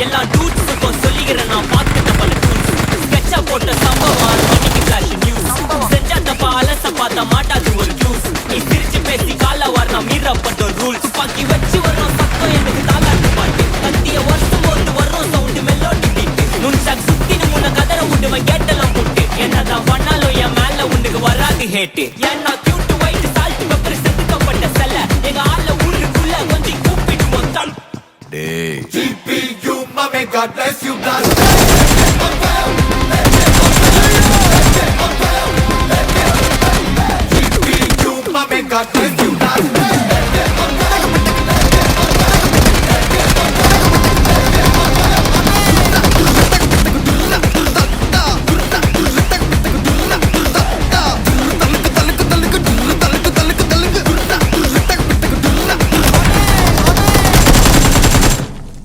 எல்லா டூட்ஸுக்கும் சொல்லிக்கிறேன் நான் பார்த்துட்ட பல டூல்ஸ். ஸ்கெட்சா போட்ட சம்பவம் இன்னைக்கு ஃபிளாஷ் நியூஸ். செஞ்சா தப்பா அலச பார்த்தா மாட்டாது ஒரு ஜூஸ். நீ சிரிச்சு பேசி கால வாரினா மீறப்பட்ட ரூல்ஸ். துப்பாக்கி வச்சு வர்றோம் சத்தம் எனக்கு தாலாட்டு பாட்டு. கத்திய வருஷம் போது வர்றோம் சவுண்டு மெல்லோடி பீட்டு. நுண்சாக் சுத்தின்னு முன்ன கதற விடுவேன் கேட்டெல்லாம் போட்டு. என்னதான் பண்ணாலும் என் மேல உனக்கு வராது ஹேட்டு. ஏன்னா கியூட் ஒயிட் சால்ட் பெப்பர் செதுக்கப்பட்ட செல்ல எங்க ஆள ஊருக்குள்ள கொஞ்சம் கூப்பிடுவோம் தம். டேய் GPU, mame, God bless you, blood. GPU, mame, God bless you.